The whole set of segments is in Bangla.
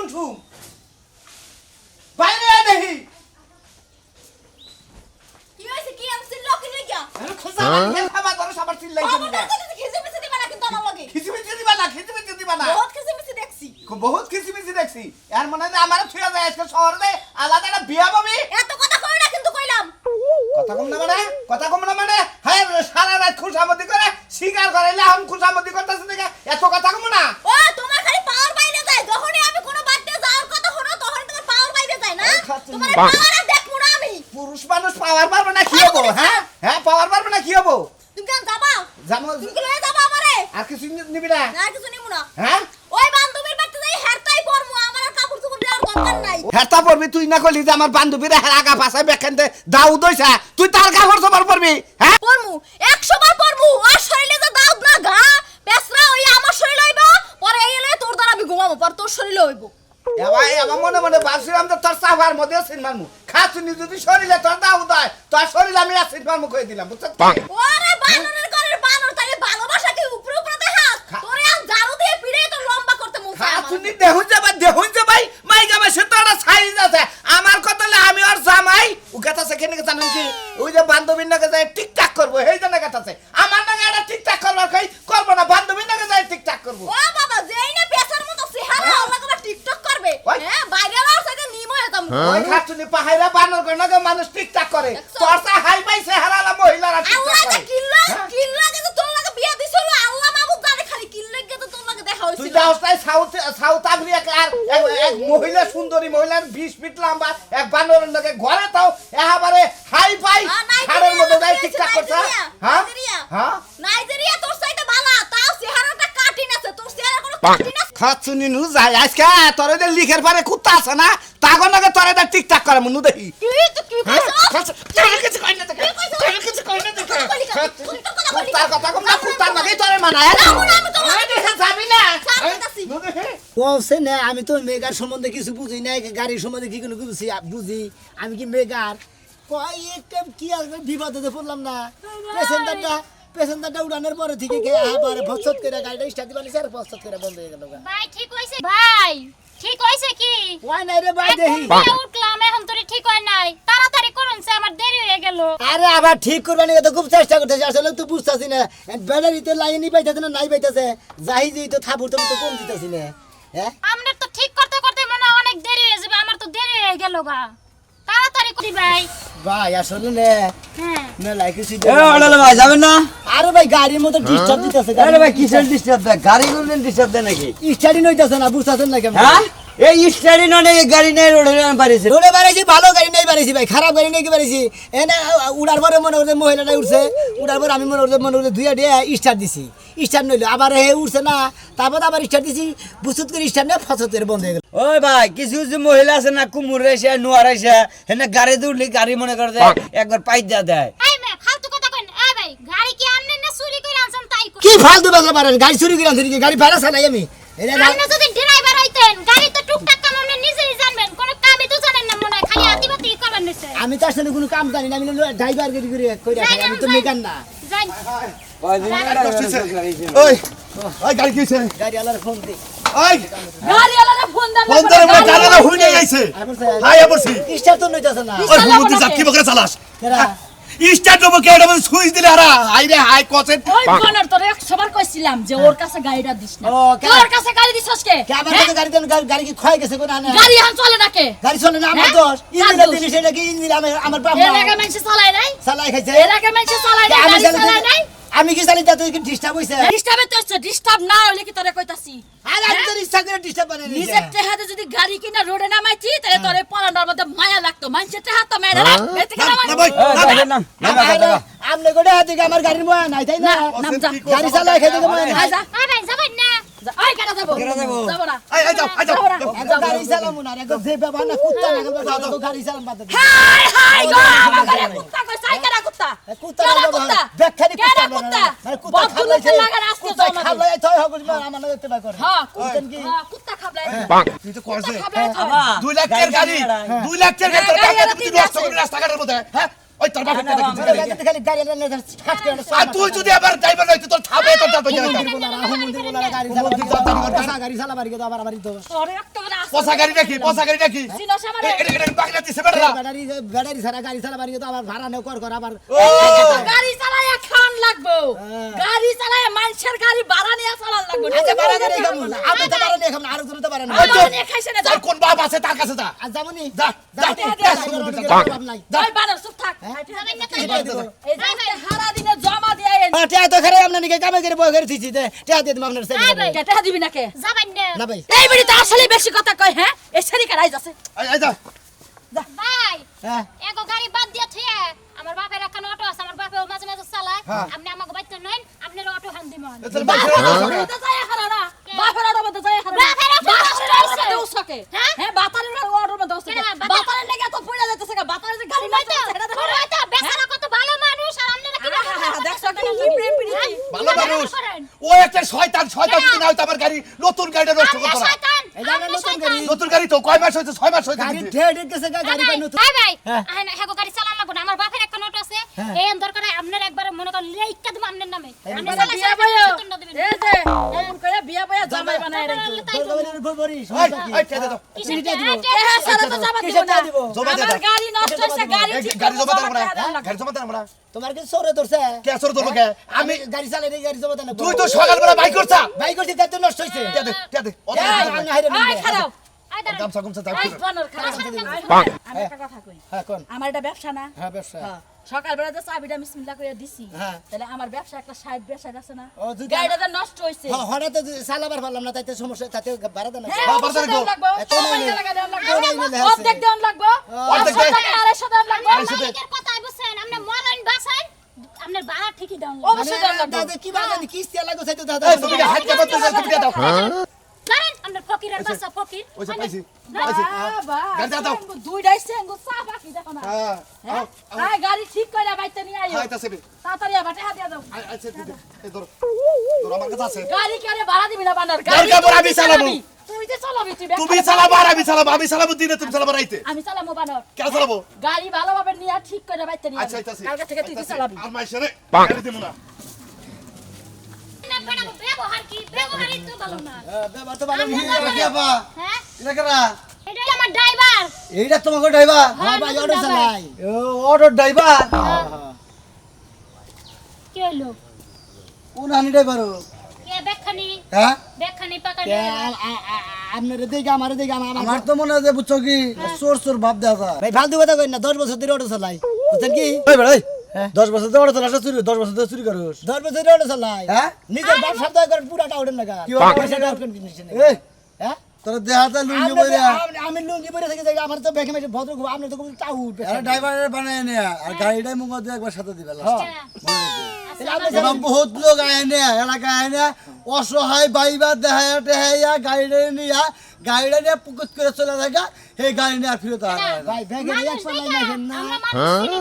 কুসুম বাইরে দেখি কি হইছে কি আমছিল লোক লাগা আরে খোঁজা মানে খাবা ধরে সবার চিল্লাই বাবা দিবি না তো খিজিমিছি দিবা না কিন্তু আমার লাগে খিচিমিচি দিবা না খিচিমিচি দিবা না বহুত খিজিমিছি দেখছি বহুত খিচিমিচি দেখছি এর মানে আমার ছুঁয়া যায় আজকে শহরে আলাদা একটা বিয়া পাবি এত কথা কই না কিন্তু কইলাম কথা কম না মানে হ্যাঁ সারা রাত খুশামতি করে শিকার করাইলে আমি খুশামতি করতেছি দেখে এত কথা কম না ও তোমার খালি পাওয়ার বাইরে যায় যখনই আমি কোনো বাড়িতে যাওয়ার কথা হলো তখন তোমার পাওয়ার বাইরে যায় না তোমার পাওয়ার দেখমু না আমি পুরুষ মানুষ পাওয়ার পারবে না কি হবো হ্যাঁ পাওয়ার পারবে না কি হবো তুমি কেন যাবা যাবো তুমি কি লয়ে যাবা আমারে আর কিছু নিবি না না কিছু নিমু না হ্যাঁ ওই বান্ধবীর বাড়িতে যাই হেরতাই পরমু আমার আর কাপড় চোপড় দেওয়ার দরকার নাই হেরতা পড়বি তুই না কইলি যে আমার বান্ধবীরা আগা পাশে বেখানতে দাউদ হইছা তুই তার কাপড় চোপড় পরবি হ্যাঁ পরমু 100 বার পরমু ওর শরীরে যে দাউদ না ঘা পেছরা ওই আমার শরীরে হইব পরে এই লয়ে তোর দ্বারা আমি ঘুমাবো পর তোর শরীরে হইব ভাই আমার মনে মনে ভাবছিলাম যে তোর সাফার মধ্যে সিন মারমু খাতুনি যদি শরীরে তোর দাউদ হয় তোর শরীরে আমি সিন মারমু কই দিলাম বুঝছিস ওরে বানরের ঘরের বানর তাই ভালোবাসা কি উপরে উপরে দেখাস তোরে আম জারু দিয়ে পিড়ে তো লম্বা করতে মন চায় আমার খাতুনি দেখুন যে ভাই মাইগা মাসে তো একটা সাইজ আছে আমার কথা হলো আমি আর জামাই ও কথাছে কেন জানেন কি ওই যে বান্ধবীর নাকে যায় টিকটাক করবো এই জন্য কথাছে আমার নাকে এটা টিকটাক করবার কই করবো না বান্ধবীর নাকে যায় টিকটাক করবো ও বাবা যেই না পেছার মতো চেহারা ওলা করে টিকটক করবে হ্যাঁ বাইরে আর সাথে নিম হয়ে যাম ওই খাতুনি পাহাইরা বানর করে নাকে মানুষ টিকটাক করে তোর সা হাই পাই চেহারালা মহিলারা টিকটাক আল্লাহ করে কিল্লা কিন্তু তোর লাগে বিয়া দিছিল আল্লাহ মাহবুব জানে খালি কিল্লা গেছে তোর লাগে দেখা হইছিল তুই যাও তাই সাউথ আফ্রিকা আর এক মহিলা সুন্দরী মহিলার 20 ফিট লম্বা এক বানরের নাকে ঘরে তাও এবারে হাই পাই হাড়ের মধ্যে যাই টিকটাক করছে হ্যাঁ হ্যাঁ নাইজেরিয়া তোর সাইতে ভালো তাও চেহারাটা কাটিন আছে তোর চেহারা কোনো কাটিন আছে খাতুনি নু যাই আজকে তোর এদের লিখের পারে কুত্তা আছে না তাগর নাকে তোর এদের টিকটাক করে মনু দেখি কি কইছ তোর কিছু কই না দেখে তোর কিছু কই না দেখে কুত্তার কথা কম না কুত্তার নাকি তোর মানায় না আমি দেখে যাবি না কওছে না আমি তো মেগার সম্বন্ধে কিছু বুঝি না গাড়ির সম্বন্ধে কি কোনো বুঝি আমি কি মেগার কয় একটা কি আসবে বিপদে পড়লাম না পেছনটা উড়ানোর পরে থেকে আবার ভসত করে গাড়িটা স্টার্ট দিবানি স্যার ভসত করে বন্ধ হয়ে গেল ভাই ঠিক হইছে ভাই ঠিক হইছে কি কয় নাই রে ভাই দেখি উঠলাম এখন তোরে ঠিক হয় নাই তাড়াতাড়ি করুন সে আমার দেরি হয়ে গেল আরে আবার ঠিক করবানি তো খুব চেষ্টা করতেছি আসলে তুই বুঝতাছি না ব্যাটারিতে লাইনই পাইতাছে না নাই পাইতাছে যাই যেই তো থাবুর তো কম দিতাছি না হ্যাঁ আমরা তো ঠিক করতে করতে মনে অনেক দেরি হয়ে যাবে আমার তো দেরি হয়ে গেল গা তাড়াতাড়ি করি ভাই ভাই আসলে না হ্যাঁ না লাইকেছি ওড়ালে ভাই যাবেন না আরে ভাই গাড়ির মতো ডিস্টার্ব দিতেছে আরে ভাই কিসের ডিস্টার্ব দেয় গাড়ি গুলো ডিস্টার্ব দেয় নাকি স্টার্টিং হইতাছে না বুঝতাছেন না কেমন হ্যাঁ এই স্টাডি ননে গাড়ি নেই রোডে পারিছে রোডে বাড়াইছি ভালো গাড়ি নেই বাড়াইছি ভাই খারাপ গাড়ি নেই কি বাড়াইছি এনে উড়ার পরে মনে হচ্ছে মহিলাটা উঠছে উড়ার পরে আমি মনে হচ্ছে দুইয়া দিয়ে স্টার্ট দিছি স্টার্ট নইলো আবার হে উঠছে না তারপর আবার স্টার্ট দিছি বুসুত করে স্টার্ট নিয়ে ফসত করে বন্ধ হয়ে গেল ওই ভাই কিছু কিছু মহিলা আছে না কুমুর রেসে নোয়ার রেসে হেনে গাড়ি দৌড়লি গাড়ি মনে করে দেয় একবার পাই দেয় এই মে ফালতু কথা কইন এই ভাই গাড়ি কি আমনে না চুরি করে আনছেন তাই কি ফালতু বাজলা পারেন গাড়ি চুরি করে আনছি গাড়ি ভাড়া চালাই আমি আপনি যদি ড্রাইভার হইতেন গাড়ি তো টুকটাক কাম আপনি নিজেই জানবেন কোন কামই তো জানেন না মনে হয় খালি আদিবাতি করবেন নিছে আমি তার সাথে কোনো কাম জানি না আমি ড্রাইভার গাড়ি করে কইরা খাই আমি তো মেকান না যাই ওই ওই গাড়ি কি হইছে গাড়ি আলার ফোন দে ওই গাড়িওয়ালারে ফোন দাও ফোন ধরে মনে গাড়িটা হুইনে গেছে হাই আবরছি স্টার্ট তো নইতাছে না ওই হুমুতি যা কি বকরে চালাস কেরা স্টার্ট দেবো কে এটা সুইচ দিলে হারা হাই রে হাই কসেট ওই বানর তোরে 100 বার কইছিলাম যে ওর কাছে গাড়িটা দিস না ও কে ওর কাছে গাড়ি দিছস কে কে আমার কাছে গাড়ি দেন গাড়ি কি ক্ষয় গেছে কোন না গাড়ি হান চলে না কে গাড়ি চলে না আমার দোষ ইঞ্জিন দিলি সেটা কি ইঞ্জিন আমার বাপ এর আগে মানুষ চালায় নাই চালাই খাইছে এর আগে মানুষ চালায় নাই আমি গাড়ি চালায় নাই আমি কি জানি তুই কি ডিস্টার্ব হইছে ডিস্টার্ব তো ডিস্টার্ব না হইলে কি তোরে কইতাছি আরে আমি তো ইচ্ছা করে ডিস্টার্ব বানাই নিছে নিজের টেহাতে যদি গাড়ি কিনা রোডে নামাইছি তাহলে তোরে পলানোর মধ্যে মায়া লাগতো মানুষের টেহাত মেরে না এতে কেন আমনে গোটা হাতে আমার গাড়ির ময়া নাই তাই না নাম যা গাড়ি চালাই খাইতে তো ময়া নাই যা ভাই যাবেন না ওই কেন যাবো যাবো না এই যাও যাবো না এত গাড়ি চালামু না রে যে বাবা না কুত্তা না তো গাড়ি চালাম বাদ দে হাই হাই গো আমার গাড়ি কুত্তা কই সাই কেন কুত্তা কুত্তা কেডা না কুত্তা? ব্যাখ্যানি কেডা কুত্তা কুত্তা? কুত্তা বদগুলো খাবলাইছে লাগা রাস্তা কুত্তা জমা দে। খাবলাই তই হগুল আমার না দেখতে না করে হ্যাঁ কুত্তা কি হ্যাঁ, কুত্তা খাবলাই তুই তো করছে খাবলাই 2 লাখ টাকার গাড়ি 2 লাখ টাকার গাড়ি টাকা তুই নষ্ট করবি রাস্তাঘাটের মধ্যে হ্যাঁ ওই তোর বাপের টাকা কিছু গাড়ি খালি গাড়ি না ঠাট করে আর তুই যদি আবার ড্রাইভার হইতে তোর ছাবে তোর দাঁত হয়ে যাবে গাড়ি চালা বাড়ি গেছে আবার বাড়ি তো তোরে একটা করে আসছে। পয়সা গাড়ি দেখি চিনস আমারে? এটা বাগনা দিছে বেড়া ব্যাটারি ছাড়া গাড়ি চালা বাড়ি গেছে আবার ভাড়া নেও কর আবার ও গাড়ি চালায় খান লাগবো। গাড়ি চালায় মানুষের গাড়ি ভাড়া নিয়ে চালান লাগবো। আচ্ছা ভাড়া গাড়ি খাম আপনি তো ভাড়া নিয়ে খাম আর জন্য তো ভাড়া না ভাড়া নিয়ে খাইছে না। তোর কোন বাপ আছে তার কাছে যা আর যাবনি যা যা যাই বানর চুপ থাক। যাবেন না তো এই যে হারা দিনে জমা দিয়ে আইন। টিয়া তো খারাপ আপনার নিকে কামে করে বই করে দিছি টিয়া দিয়ে আপনার আয় ভাই কেটে দিবি না কে? যাবেন না না ভাই এই বিড়ি তো আসলে বেশি কথা কয় হ্যাঁ? এই শরীর রাইজ আছে। এই যা ভাই হ্যাঁ এগো গাড়ি বাদ দিয়া থিয়ে আমার বাপের একটা অটো আছে আমার বাপেও মাঝে মাঝে চালায় আপনি আমাকে বাইতে নেন আপনার অটো হান দিমন তোর বাপের বাপের তো যায় হারা না। বাপের অটোর মধ্যে যায় হারা। বাপের অটো বাপের উসকে। হ্যাঁ? হ্যাঁ বাতারের অটোর মধ্যে উসকে। কেন বাতার? বাতারের লেগে তো পড়ে যাইতেছে গা। বাতারের যে গাড়ি নাই তো সেটা দেখো। হয়তো বেচারা কত ভালো মানুষ আর আপনারা কি দেখছো কি প্রেম প্রীতি। ভালো মানুষ ও একটা শয়তান যদি না হইতো আমার গাড়ি নতুন গাড়িটা নষ্ট আপনি করতে শয়তান এই যে আমার নতুন গাড়ি নতুন গাড়ি তো কয় মাস হইছে 6 মাস হইছে গাড়ি ঠেড়ে গেছে গাড়ি পাই নতুন ভাই ভাই হ্যাঁ। হেগো গাড়ি চালান লাগবে না আমার বাপের একটা অটো আছে এই দরকার আপনার একবার মনে করেন লেইকা দেব আপনার নামে আপনি চালা বিয়া বইও। সত্তর দিবেন এই যে এমন করে বিয়া বইয়া জামাই বানায় রাখছো। তোর গাড়ির উপর বড়ি এই সমস্যা কি এই ঠেলে দাও চিনিটা দিব এ সারা তো জামা দিব না। দিব জমা দে আমার দাও গাড়ি নষ্ট হইছে গাড়ি ঠিক গাড়ি জমা দে করতে আমরা হবে। গাড়ি জমা দে আমরা তোমার কি সরে ধরছে কে আসর তোর কে আমি গাড়ি চালাই গাড়ি জমা দেন তুই তো সকালবেলা বাইক করছা ভাই করছি তাই তো নষ্ট হইছে কে দে অত আমি হাইরে আয় খারাপ। আয় দাঁড়ান গামছা গামছা দাও আয় বানর খারাপ। আমি একটা কথা কই। হ্যাঁ কোন আমার এটা ব্যবসা না। হ্যাঁ ব্যবসা হ্যাঁ, সকালবেলা যে চাবিটা বিসমিল্লাহ করে দিছি হ্যাঁ। তাহলে আমার ব্যবসা একটা সাইড ব্যবসা আছে না। ও, যদি গাড়িটা যে নষ্ট হইছে। হঠাৎ চালাবার পারলাম না তাইতে সমস্যা তাতে ভাড়া দেন হ্যাঁ, বাবার অবশ্যই সাথে দেওয়ান লাগবো। এত সবাই নাই। টাকা দেওয়ান লাগবো। এত নাই বলে আছে। অর্ধেক দেওয়ান লাগবো। অর্ধেক 500 দে। টাকা 250 দেওয়ান লাগবো। মালিকের কথা বুঝছেন আপনি মলাইন বাসায় আপনার ভাড়া ঠিকই দাও অবশ্যই দেওয়ান লাগবো। দাদা কি বাজানি কিস্তি লাগো চাইতো দাদা এই তুমি হাত কে বলতে যাও তুমি দাও জানেন আপনার ফকিরের বাসা ফকির ওই যে পাইছি বাবা, গাড়ি দাও। দুইটাই সেঙ্গু চা বাকি দেখো না। হ্যাঁ হ্যাঁ? আয়, গাড়ি ঠিক করে বাইতে নিয়ে আইও। হাইতাছে তাড়াতাড়ি আবার টাকা দিয়ে দাও। আচ্ছা এই ধর তোর আমার কাছে আছে গাড়ি করে ভাড়া দিবি না বান্দার। দরকার পড়ে আমি চালাবো। তুই যে চালাবি তুই ব্যাগ তুমি করে চালাবো আর আমি চালাবো দিনে তুমি চালাবো রাইতে আমি চালাবো বানর। কে চালাবো গাড়ি ভালোভাবে নিয়ে ঠিক করে বাইতে নিয়ে আচ্ছা আইবি। আইতাছি কালকে থেকে তুই চালাবি। আর মাইশরে গাড়ি দিমু না না বেড়া ব্যবহার কি ব্যবহারই তো ভালো না ব্যবহার তো ভালো হ্যাঁ এটা করা এটা আমার ড্রাইভার এইটা তোমাকে ড্রাইভার হ্যাঁ ভাই অটো চালাই অটো ড্রাইভার কি হলো কোন হানি ড্রাইভার কে ব্যাগখানি হ্যাঁ পাকানি আপনার দেখে আমার দেখে আমার তো মনে হয় যে বুঝছো কি চোর চোর ভাব দেওয়া যায় ভাই ফালতু কথা কই না 10 বছর ধরে অটো চালাই বুঝছেন কি ওই বেড়াই হ্যাঁ। 10 বছর ধরে চলে আসা চুরি 10 বছর ধরে চুরি করোস 10 বছর ধরে অটো চালাই হ্যাঁ? নিজের বাপ সপ্তাহ করে পুরাটা ওঠেন না কি হবে? পয়সা দেওয়ার কোন জিনিস নেই এই হ্যাঁ তোর দেহাতে লুঙ্গি আপনি বইরা তো- আমি লুঙ্গি পরে থেকে যাই আমার তো ব্যাগে মেশে ভদ্র খুব আপনি তো খুব টাউট আরে ড্রাইভারের বানায় নে আর গাড়িটাই মুখ দিয়ে একবার সাথে দিবে হ্যাঁ। বহুত লোক আয় নে এলাকা আয় নে অসহায় বাইবার দেহায়া টেহাইয়া গাড়িটা নিয়া গাড়িটা নিয়ে পুকুত করে চলে থাকা সেই গাড়ি নিয়ে আর ফিরত আসে না। ভাই ব্যাগে এক পাল্লাই মাইফেন না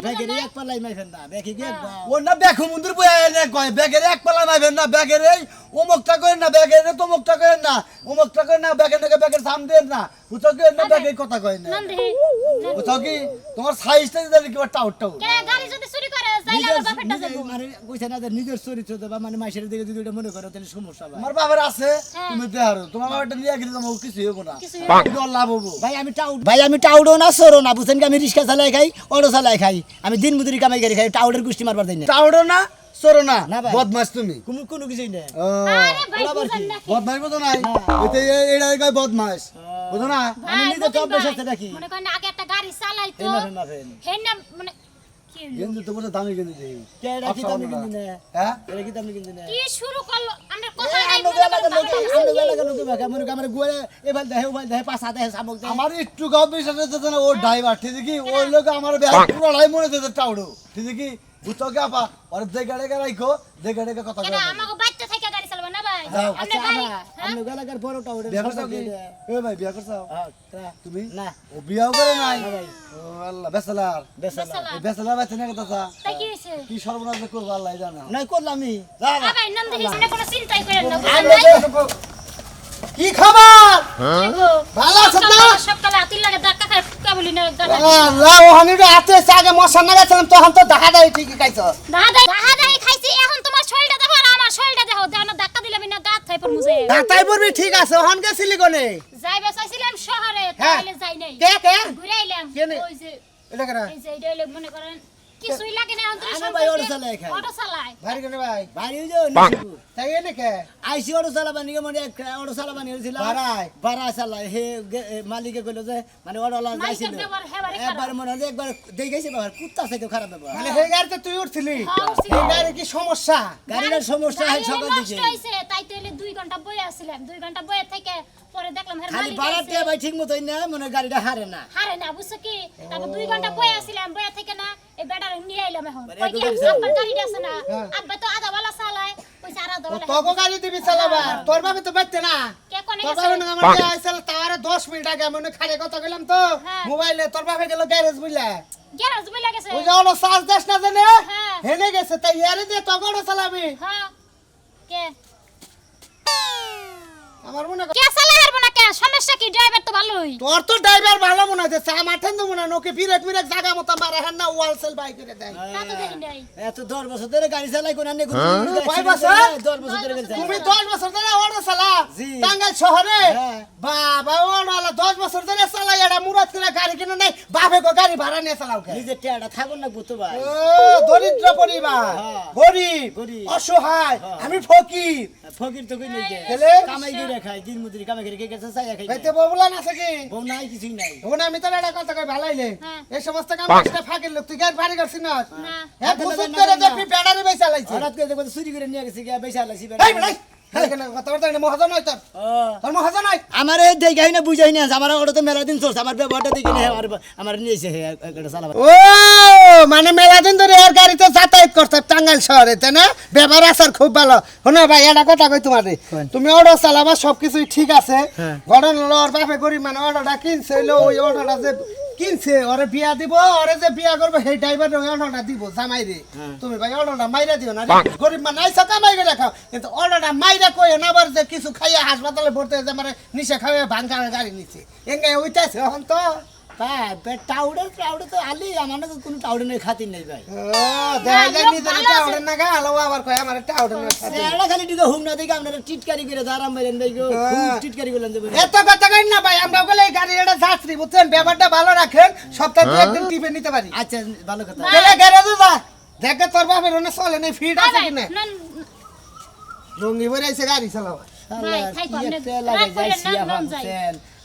ব্যাগে এক পাল্লাই মাইফেন না ব্যাগে কি একবার ওর না ব্যাগ মন্দির বই এনে কয় ব্যাগের এক পালা নাইবেন না ব্যাগের এই অমুকটা করেন না ব্যাগের তমুকটা করেন না অমুকটা করেন না ব্যাগের নাকি ব্যাগের সাম দেন না বুঝছো কি না ব্যাগের কথা কয় না নন্দে বুঝছো কি তোমার সাইজটা যদি কিবা টাউট টাউট কে গাড়ি যদি চুরি করে যাইলে আমার বাপেরটা যাবো মানে কইছে না যে নিজের চরিত্র দেবা মানে মাইশের দিকে যদি ওটা মনে করো তাহলে সমস্যা ভাই তোমার বাবার আছে তুমি দেহারো তোমার বাবারটা নিয়ে গেলে তোমার কিছু হবো না কিছু কিন্তু ওর লাভ হবো ভাই আমি টাউডও না সরো না বুঝছেন কি আমি রিক্সা চালাই খাই অটো চালাই খাই আমি দিন মজুরি কামাই করে খাই টাউডের গুষ্টি মারবার দেই না টাউডো না সরো না না ভাই। বদমাস তুমি কোনো কিছুই না ও, আরে ভাই বুঝেন না বদমাস বুঝো নাই এতে এইটা কয় বদমাস বুঝো না আমি নিজে তো অভ্যাস আছে নাকি মনে করেন আগে একটা গাড়ি চালাই তো এই মাফেন মাফেন হেন মানে কি হলো? কিন্তু তো বলছে দামি কিন্তু দেই কে এটা কি দামি কিনবি না হ্যাঁ এটা কি দামি কিনবি না কি শুরু করলো আমরা কথা নাই আমরা এলাকার লোকে ভাই মনে কর আমরা গুয়ে এবার দেহে ওবার দেহে পাঁচা দেহে সামক দেহে আমার একটু গাও বিশ্বাস হচ্ছে না ও ড্রাইভার ঠিক আছে কি ওই লোক আমার ব্যাগ পুরোটাই মনে হচ্ছে টাউডো ঠিক আছে কি বুঝছো কি আপা আর যে গাড়ি রাখো যে গাড়ি কথা কেন কয় আমাকে বাচ্চা থেকে গাড়ি চালাবো না ভাই যাও। আপনি গাড়ি আমরা এলাকার বড় টাউডের বিয়া করছো কি এ ভাই বিয়া করছো তুমি না ও বিয়াও করে নাই না ভাই ও আল্লাহ বেসালার বেসালা এই বেসালার বাচ্চা না কথা তাই কি হয়েছে কি সর্বনাশ যে করবো আল্লাহ জানে নাই করলামই আ ভাই নন্দে হিসেবে কোনো চিন্তাই করেন না কি খবর বুঝলেন ভালো আছেন না সকালে হাতির লাগে ধাক্কা খায় কা বলি না গাড়ি আল্লাহ ওখানে তো হাতে আগে মশা না গেছিলাম তখন তো দেখা দেয় ঠিকই খাইছো দাহাদাই খাইছি এখন তোমার শরীরটা দেখো আর আমার শরীরটা দেখো দেন ধাক্কা দিলাম না গাত থাই পর মুছে তাই পড়বি ঠিক আছে ওখান গেছিলি কোনে যাইবে চাইছিলাম শহরে হ্যাঁ। তাইলে যাই নাই কে ঘুরে আইলাম কেনে? ওই যে এটা কেন এই যে এটা হইলো মনে করেন কিছুই লাগে না অন্তরে আমার ভাই অটো চালায় খায়। অটো চালায় ভাই কেন ভাই ভাই তাই এনে কে আইসি অটো চালাবা নিকে মানে অটো চালাবা নিয়েছিল ভাড়া চালায় হে মালিকে কইলো যে মানে অটোলা যাইছিল মালিকের ব্যবহার হেবারে খারাপ। একবার মনে হয় একবার দেই গেছে বাবা কুত্তা থেকে খারাপ ব্যবহার মানে সেই গাড়িতে তুই উঠছিলি হ্যাঁ, উঠছি। এই গাড়ি কি সমস্যা গাড়িটার সমস্যা হয় গাড়ি সকাল নষ্ট থেকে হইছে তাই তো হইলে 2 ঘন্টা বইয়া ছিলাম 2 ঘন্টা বইয়া থেকে পরে দেখলাম হের খালি মালিক ভাড়া আইছে। টিয়া ভাই ঠিক মতোই না মানে গাড়িটা হারে না হারে না বুঝছো কি তারপর 2 ঘন্টা বইয়া ছিলাম বইয়া থেকে না এই বেটার নিয়ে আইলাম এখন মানে কই কি একটু বেশি আব্বার গাড়িটা আছে না আব্বা তো আধা বেলা চালায় কইছে আর আধা বেলা তোকে গাড়ি দিবি চালাবা তোর বাবা তো বাইতে না কে কোনে তোর গেছে বাবা না আমার যে আইছিল তার 10 মিনিট আগে মনে খাড়ে কথা কইলাম তো হ্যাঁ। মোবাইলে তোর বাবা গেল গ্যারেজ বুঝলা গ্যারেজ বইলা গেছে ওই যে ওনো সাজ দেশ না জানে হ্যাঁ। হেনে গেছে তাই ইয়ারে দিয়ে তোকে ওটা চালাবি হ্যাঁ কে আমার মনে কর কে চালায় হারবো না কে সমস্যা কি ড্রাইভার তো ভালোই তোর তো ড্রাইভার ভালো মনে হচ্ছে চা মাঠেন তো মনে হয় নোকে বিরেক বিরেক জায়গা মতো মারে হ্যাঁ না ওয়াল সেল বাই করে দেয় তা তো দেখি নাই এত 10 বছর ধরে গাড়ি চালাই কোন আনে কয় বছর? 10 বছর ধরে গাড়ি চালাই তুমি 10 বছর ধরে অটো চালা জি। টাঙ্গাইল শহরে হ্যাঁ। বাবা ওনালা 10 বছর ধরে চালাই এটা মুরাদ করে গাড়ি কিনে নাই বাপে কো গাড়ি ভাড়া নিয়ে চালাও কে নিজে টেয়াটা থাকুন না গুতো ভাই ও দরিদ্র পরিবার হ্যাঁ। গরিব গরিব। অসহায় আমি ফকির ফকির তো কই নেই গে তাহলে? কামাই করে খায় দিন মজুরি কামাই করে কে গেছে চাই খাই ভাইতে ববলান আছে কি বউ নাই কিছুই নাই ওনা আমি তো এটা কথা কই ভালাইলে হ্যাঁ। এই সমস্ত কাম একটা ফাঁকের লোক তুই গাড়ি ভাড়া করছিস না না হ্যাঁ বুঝুত করে দেখবি ব্যাটারি বেচা লাইছে হঠাৎ করে দেখো চুরি করে নিয়ে গেছে গিয়া পয়সা লাইছি এই বেটাই এখানে কথা বলতে না মহাজন নয় তোর তোর মহাজন নয় আমার এই দেখাই না বুঝাই না আমার ওটা মেলা দিন চলছে আমার ব্যবহারটা দেখি না আমার নিয়েছে এটা চালাবা ও মানে মেলা দিন ধরে এর গাড়িতে যাতায়াত করতে টাঙ্গাইল শহরে তাই না ব্যবহার আসার খুব ভালো শোনো ভাই এটা কথা কই তোমারে তুমি অটো চালাবা সবকিছুই ঠিক আছে হ্যাঁ। ঘটনা হলো ওর বাপে গরিব মানে অটোটা কিনছে হইলো ওই অটোটা যে কিনছে ওরে বিয়া দিব ওরে যে বিয়া করবে সেই ড্রাইভার ওই অটোটা দিব জামাই রে তুমি ভাই অটোটা মাইরা দিও না রে। গরিব মানে আইসা কামাই করে খাও কিন্তু অটোটা মাইরা কই না আবার যে কিছু খাইয়া হাসপাতালে ভর্তি হয়ে যে মানে নিশা খাওয়া ভাঙা গাড়ি নিচ্ছে এঙ্গে ওইটাছে এখন তো টাউডের তো আলি আমার না কোনো টাউডের খাতির নেই ভাই দেখা যায় নিজের টাউডের না গা আলো আবার কয় আমার টাউডের না খাতে। এরা খালি দিকে হুম না দেখে আপনারা টিটকারি করে আরাম মাইলেন ভাই গো খুব টিটকারি করলেন যে এত কথা কই না ভাই আমরা বলে এই গাড়ির এটা যাত্রী বুঝছেন ব্যাপারটা ভালো রাখেন সপ্তাহে দু একদিন টিপে নিতে পারি আচ্ছা ভালো কথা গেলে গ্যারেজে যা দেখে তোর বাপের ওনে চলে নেই ফিট আছে কিনা রঙ্গি ভরে আইছে গাড়ি চালাও ভাই, থাইকো, আপনি লাগে রাগ করেন যাই না, নন যাই।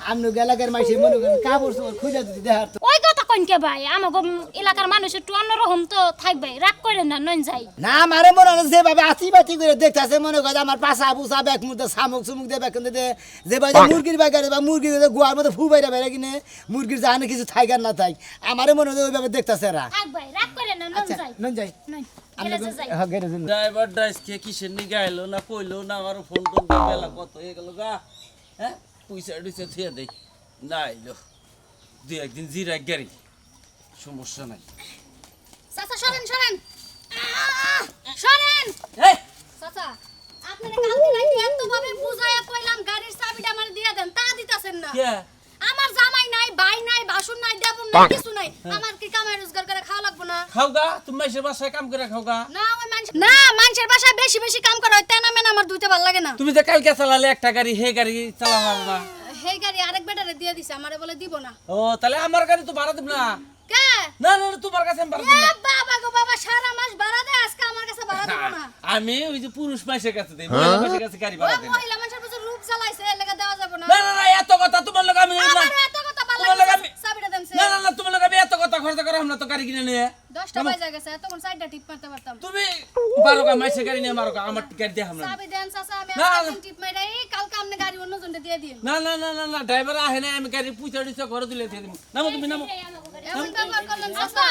আমনু গেলাকের মাইসে মনে করেন কাপড় চোপড় খুঁজে দিতে দেখার তো ওই কথা কইন কে ভাই আমাগো এলাকার মানুষ একটু অন্যরকম তো থাকবে রাগ করেন না নন যাই না মারে মনে হয় যেভাবে আতি বাতি করে দেখতেছে মনে করে আমার পাশা পুষা ব্যাগ মুখে শামুক চুমুক দিয়ে ব্যাগ দিয়ে যেভাবে মুরগির বাগারে বা মুরগির গোয়ার মধ্যে ফু বাইরে বাইরে কিনে মুরগির জাহানে কিছু থাইকার না থাক আমারে মনে হয় ওইভাবে দেখতেছে এরা থাক ভাই রাগ করেন না নন আচ্ছা যাই নন যাই নন আমরা গেলে যাই হ্যাঁ গেরে যাই। ড্রাইভার ড্রাইভকে কিসের নিগে আইলো না কইলো না আমার ফোন টোন দিয়ে বেলা কত হয়ে গেল গা হ্যাঁ পয়সা টুইসা থিয়ে দেই না আইলো দুই একদিন জিরা গাড়ি সমস্যা নাই চাচা সরেন সরেন সরেন এই চাচা আপনারা কালকে নাকি এত ভাবে বুঝায়া কইলাম গাড়ির চাবিটা আমার দিয়া দেন তা দিতাছেন না কে আমার জামাই নাই ভাই নাই বাসুর নাই দেবন নাই কিছু নাই আমার কি কামাই রোজগার করে খাওয়া লাগবে না খাও গা তুমি মাইসের বাসায় কাম করে খাও গা না ওই মানুষের বাসায় বেশি বেশি কাম করা হয় তেনা মেনা আমার দুইটা ভালো লাগে না তুমি যে কালকে চালালে একটা গাড়ি হে গাড়ি চালাও না সেই গাড়ি আরেক বেটারে দিয়ে দিছে আমারে বলে দিব না ও তাহলে আমার গাড়ি তো ভাড়া দিব না কে না না না, তোমার কাছে আমি ভাড়া দিব এ না বাবা গো বাবা সারা মাস ভাড়া দেয় আজকে আমার কাছে ভাড়া দিব না আমি ওই যে পুরুষ মাইসের কাছে দেই মহিলা মাইসের কাছে গাড়ি ওই ভাড়া দেই না। মহিলা মানুষের প্রচুর রূপ চালাইছে এর লাগা দেওয়া যাবে না না না না এত কথা তোমার লোক আমি না আমার এত কথা ভালো তোমার লোক লাগে আমি চাবিটা দেন না না না তোমার লোক আমি এত কথা খরচ করা না তো গাড়ি কিনে নিয়ে 10টা বাজে গেছে এতক্ষণ সাইডটা টিপ মারতে পারতাম তুমি বারো গা মাইসের গাড়ি নিয়ে মারো গা আমার গাড়ি দিয়ে আমরা চাবি দেন চাচা আমি না, আজকে না। টিপ মাইরাই কালকে আপনি গাড়ি অন্য জনকে দিয়ে দিন না না না না না ড্রাইভার আহে না আমি গাড়ি পুইছা দিছে ঘরে দিলে দিয়ে দিব নামো তুমি নামো এমন ব্যবহার করলেন চাচা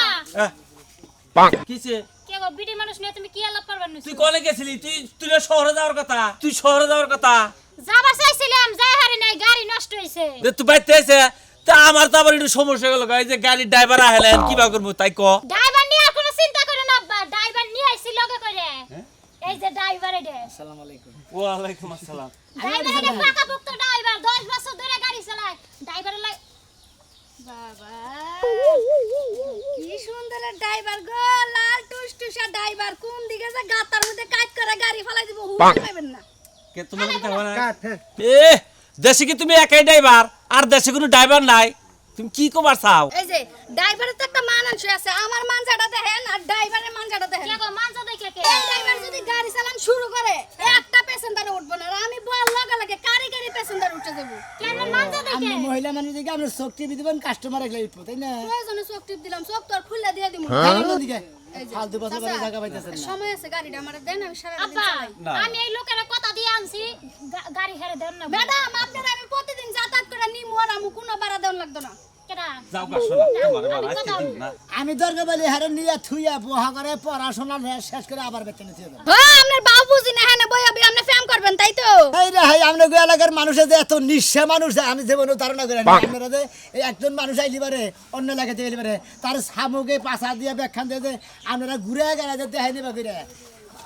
কিসে কে গো বিডি মানুষ নিয়ে তুমি কি আলাপ করবার তুই নইছো কলে গেছিলি তুই শহরে যাওয়ার কথা তুই শহরে যাওয়ার কথা যাবার চাইছিলাম যাই হারি নাই গাড়ি নষ্ট হইছে যে তুই বাইতে এসে তা আমার তো আবার একটু সমস্যা গেল এই যে গাড়ির ড্রাইভার আহেলেন কিবা করবো তাই ক ড্রাইভার নিয়ে আর কোনো চিন্তা করে না আব্বা ড্রাইভার নিয়ে আইছি লগে করে এই যে ড্রাইভার এডে আসসালামু আলাইকুম ওয়ালাইকুম আসসালাম ড্রাইভার এডে পাকা পুক্ত ড্রাইভার 10 বছর ধরে গাড়ি চালায় ড্রাইভার বাবা কি সুন্দর ড্রাইভার গো, লাল টুসটুসা ড্রাইভার, কোন দিকে যে গাতার মধ্যে কাট করে গাড়ি ফেলাই দিব হুঁশ পাবেন না। কে তোমার কথা হয় না? কাট, হ্যাঁ। এ দেশে কি তুমি একাই ড্রাইভার আর দেশে কোনো ড্রাইভার নাই? তুমি কি কবার চাও? এই যে ড্রাইভারের তো একটা মানানসই আছে, আমার মানজাটা দেখেন আর ড্রাইভারের মানজাটা দেখেন। কে গো মানজা দেখে কে? এই ড্রাইভার যদি গাড়ি চালান শুরু করে একটা প্যাসেঞ্জার উঠবো না, আর আমি বল লগে কারি প্যাসেঞ্জার উঠে যাবো। কেন মানজা দেখে? আমরা মহিলা মানুষ দিকে আমরা চোখ টিপি দিবেন, কাস্টমার একলা উঠবো, তাই না? প্রয়োজনে চোখ টিপ দিলাম, চোখ তো আর খুলে দিয়ে দিমু। ভালো দিকে এই যে, ফালতু বসে চাচা, জায়গা পাইতেছেন না। সময় আছে, গাড়িটা আমার দেন, আমি সারা দিন আব্বা চালাই। না। আমি এই লোকের কথা দিয়ে আনছি গাড়ি হেরে দেন না। ম্যাডাম, আপনারা আমি প্রতিদিন যাতায়াত করে নিমু, আর আমু কোনো ভাড়া দেন লাগতো না। কেডা? যাও গা শোনা তোমার বাবা আজকে দিন না। আমি দরকার বলি হারে নিয়ে থুইয়া পোহা করে পড়াশোনা শেষ করে আবার বেতনে দিয়ে দেবো। হ্যাঁ, আপনার বাবু বুঝি না, হ্যাঁ না বই আপনি ফ্যাম করবেন, তাই তো? এই রে হাই, আমরা গো এলাকার মানুষের যে এত নিঃস্বা মানুষ যায়, আমি জীবনে ধারণা করি না। আপনারা যে এই একজন মানুষ আইলি পারে অন্য এলাকাতে এলি পারে, তার সামুকে পাশা দিয়ে ব্যাখ্যান দিয়ে যে আপনারা ঘুরে গেলে যে দেখাই নিবা করে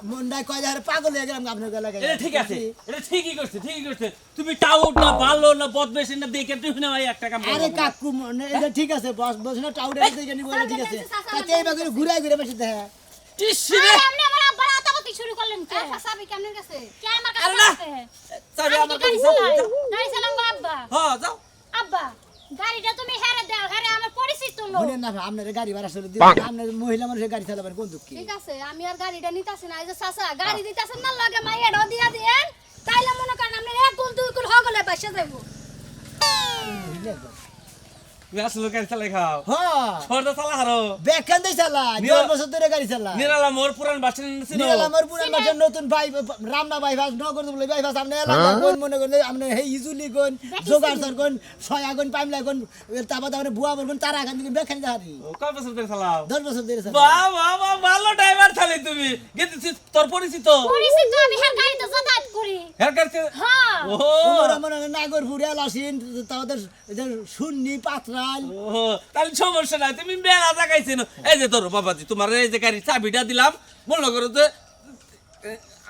মনটাই কয় যে হারে পাগল হয়ে গেলাম আপনার এলাকায়। এটা ঠিক আছে, এটা ঠিকই করছে। তুমি টাউট না ভালো না বদবেশি না দেখে তুমি না ভাই একটা কাম আরে করো। কাকু এটা ঠিক আছে, বস বস না টাউডে দেখে নিব, এটা ঠিক আছে। তাতে এইবার করে ঘুরে ঘুরে বসে দেখা। ইস রে, আপনি আমার আব্বার আতাপাতি শুরু করলেন কে? চাবি কেমনের কাছে? কে আমার আরে কাছে না। আছে? চাবি আমি আমার কি গাড়ি কাছে চালাই? যাও। গাড়ি চালাম গো আব্বা। হ্যাঁ যাও। আব্বা গাড়িটা তুমি হেরে দাও, হেরে আমার পরিচিত লোক। মনে না আপনার গাড়ি ভাড়া চলে দিন, আপনার মহিলা মানুষের গাড়ি চালাবেন কোন দুঃখী। ঠিক আছে, আমি আর গাড়িটা নিতাছি না। এই যে চাচা গাড়ি দিতাছেন না, লগে মাইয়াটাও দিয়া দিয়েন, তাইলে মনে করেন আপনি এক গুল দুই গুল হগলে বাসা যাবো। তুমি আসলে গাড়ি চালাই খাও। হ্যাঁ ছোটদা চালা হারো। ব্যাখ্যান দিয়ে চালা, 10 বছর ধরে গাড়ি চালা। নিরালা মোর পুরান বাসন ছিল। আমার পুরান বাসার নতুন ভাই রামনা বাইপাস নগর বলে বাইপাস আপনি এলাকা কোন মনে করেন আপনি এই ইজুলি কোন জোগাড় সর কোন ছয়া কোন পাইমলা কোন তারপর আপনি বুয়া কোন তারা খান দিন ব্যাখ্যান জানি ও কয় বছর ধরে চালাও? 10 বছর ধরে চালা। বাহ বাহ বাহ, ভালো ড্রাইভার চালাই তুমি। গেতেছি তোর পরিচিত। পরিচিত, আমি হের গাড়িতে যাতায়াত করি। হের কাছে হ্যাঁ। ও ওরা মনে হয় নাগরপুরে আলাসিন তাদের সুন্নি পাত্রাল। ও তাহলে সমস্যা নাই, তুমি মেলা জাগাইছেন। এই যে তোর বাবাজি তোমার এই যে গাড়ি চাবিটা দিলাম, মনে করো যে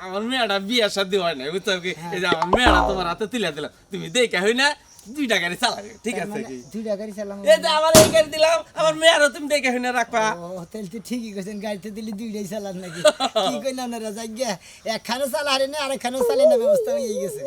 আমার মেয়েটা বিয়ে শাদী হয় না, বুঝছো কি? এই যে আমার মেয়েটা তোমার হাতে তুলে দিলাম, তুমি দেখে হই না 2টা গাড়ি চালাবে, ঠিক আছে কি? 2টা গাড়ি চালাম। এই যে আমার এই গাড়ি দিলাম, আমার মেয়েরও তুমি দেখে হই না রাখবা। ও তাহলে তো ঠিকই কইছেন, গাড়িতে দিলে 2টাই চালান নাকি? কি কইনা আপনারা যাই গিয়া একখানে চালা হারে না আরেকখানেও চালে না, ব্যবস্থা হয়ে গেছে।